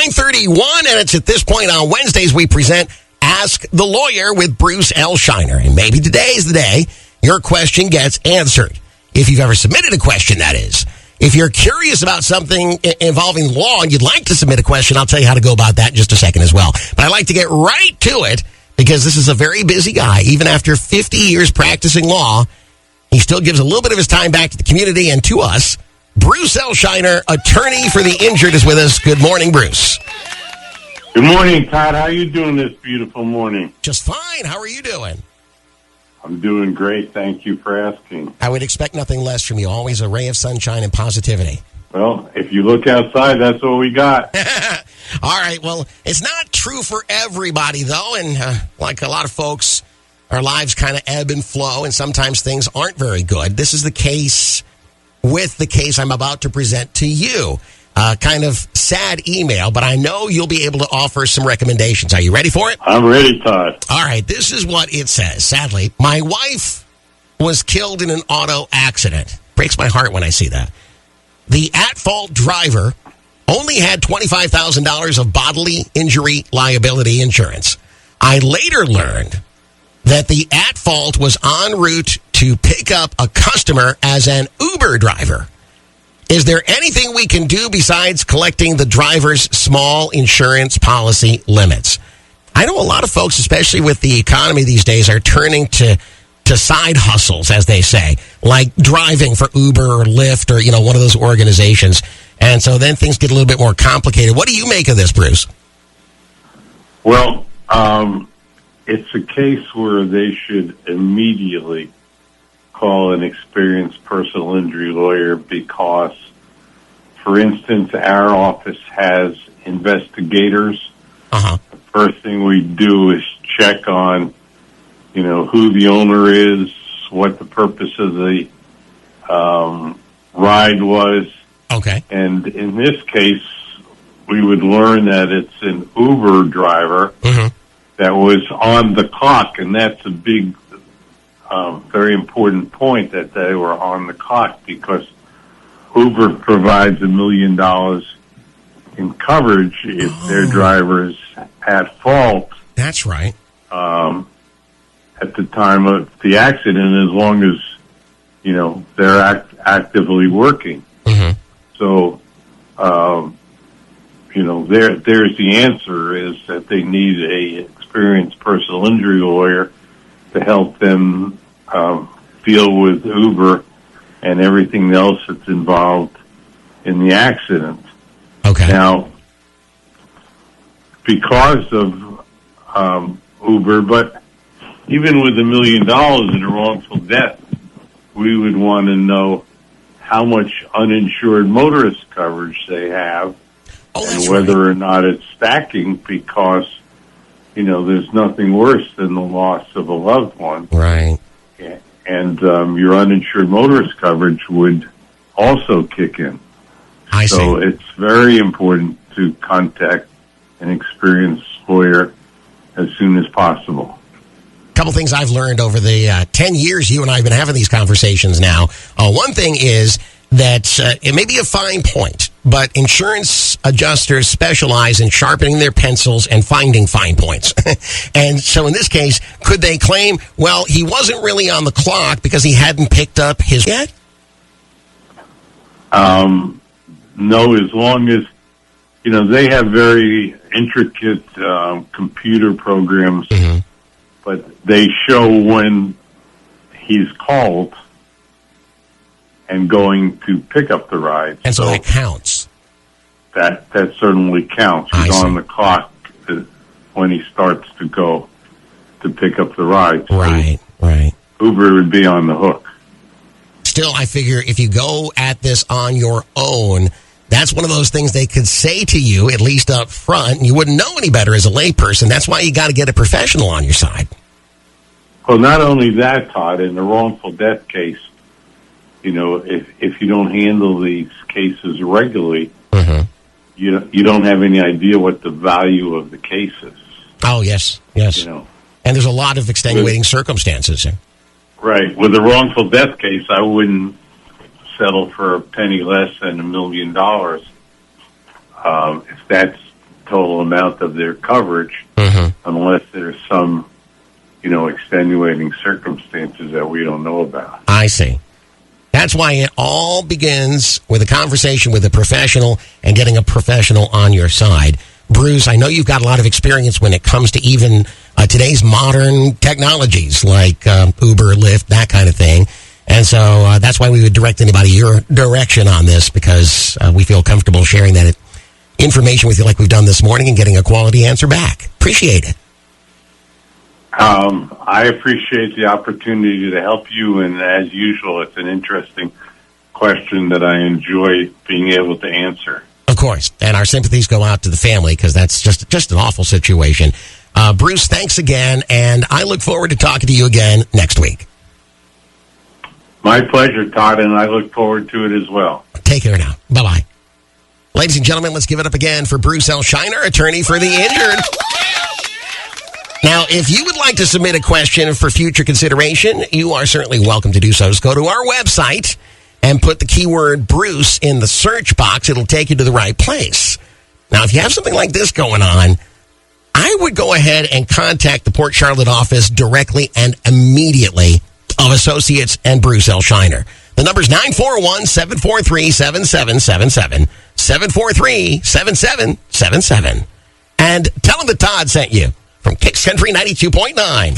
9:31, and it's at this point on Wednesdays we present Ask the Lawyer with Bruce L. Scheiner. And maybe today is the day your question gets answered. If you've ever submitted a question, that is. If you're curious about something involving law and you'd like to submit a question, I'll tell you how to go about that in just a second as well. But I'd like to get right to it because this is a very busy guy. Even after 50 years practicing law, he still gives a little bit of his time back to the community and to us. Bruce L. Scheiner, attorney for the injured, is with us. Good morning, Bruce. Good morning, Todd. How are you doing this beautiful morning? Just fine. How are you doing? I'm doing great. Thank you for asking. I would expect nothing less from you. Always a ray of sunshine and positivity. Well, if you look outside, that's what we got. All right. Well, it's not true for everybody, though. And like a lot of folks, our lives kind of ebb and flow, and sometimes things aren't very good. This is the case with the case I'm about to present to you. Kind of sad email, but I know you'll be able to offer some recommendations. Are you ready for it? I'm ready, Todd. All right, this is what it says. Sadly, my wife was killed in an auto accident. Breaks my heart when I see that. The at-fault driver only had $25,000 of bodily injury liability insurance. I later learned that the at-fault was en route to pick up a customer as an Uber driver. Is there anything we can do besides collecting the driver's small insurance policy limits? I know a lot of folks, especially with the economy these days, are turning to side hustles, as they say, like driving for Uber or Lyft or, one of those organizations. And so then things get a little bit more complicated. What do you make of this, Bruce? Well, it's a case where they should immediately call an experienced personal injury lawyer because, for instance, our office has investigators. The first thing we do is check on, who the owner is, what the purpose of the ride was. Okay. And in this case, we would learn that it's an Uber driver that was on the clock, and that's a big very important point that they were on the clock because Uber provides $1 million in coverage if their driver is at fault. That's right. At the time of the accident, as long as, they're actively working. So, there's the answer is that they need a experienced personal injury lawyer to help them deal with Uber and everything else that's involved in the accident. Okay. Now, because of Uber, but even with $1 million in a wrongful death, we would want to know how much uninsured motorist coverage they have and whether or not it's stacking because there's nothing worse than the loss of a loved one. Right. And your uninsured motorist coverage would also kick in. I see. So it's very important to contact an experienced lawyer as soon as possible. A couple things I've learned over the 10 years you and I have been having these conversations now. One thing is that it may be a fine point, but insurance adjusters specialize in sharpening their pencils and finding fine points. And so in this case, could they claim, well, he wasn't really on the clock because he hadn't picked up his yet? No, as long as, they have very intricate computer programs, but they show when he's called and going to pick up the ride. And so that counts. That certainly counts. He's on the clock when he starts to go to pick up the ride. So right. Uber would be on the hook. Still, I figure if you go at this on your own, that's one of those things they could say to you, at least up front, and you wouldn't know any better as a layperson. That's why you got to get a professional on your side. Well, not only that, Todd, in the wrongful death case, if you don't handle these cases regularly, you don't have any idea what the value of the case is. Oh, yes. And there's a lot of extenuating circumstances. Right. With a wrongful death case, I wouldn't settle for a penny less than $1 million. If that's total amount of their coverage unless there's some, extenuating circumstances that we don't know about. I see. That's why it all begins with a conversation with a professional and getting a professional on your side. Bruce, I know you've got a lot of experience when it comes to even today's modern technologies like Uber, Lyft, that kind of thing. And so that's why we would direct anybody your direction on this, because we feel comfortable sharing that information with you like we've done this morning and getting a quality answer back. Appreciate it. I appreciate the opportunity to help you, and as usual, it's an interesting question that I enjoy being able to answer. Of course, and our sympathies go out to the family, because that's just an awful situation. Bruce, thanks again, and I look forward to talking to you again next week. My pleasure, Todd, and I look forward to it as well. Take care now. Bye-bye. Ladies and gentlemen, let's give it up again for Bruce L. Scheiner, attorney for the injured. Now, if you would like to submit a question for future consideration, you are certainly welcome to do so. Just go to our website and put the keyword Bruce in the search box. It'll take you to the right place. Now, if you have something like this going on, I would go ahead and contact the Port Charlotte office directly and immediately of Associates and Bruce L. Scheiner. The number's 941-743-7777, 743-7777. And tell them that Todd sent you from Kicks Country 92.9.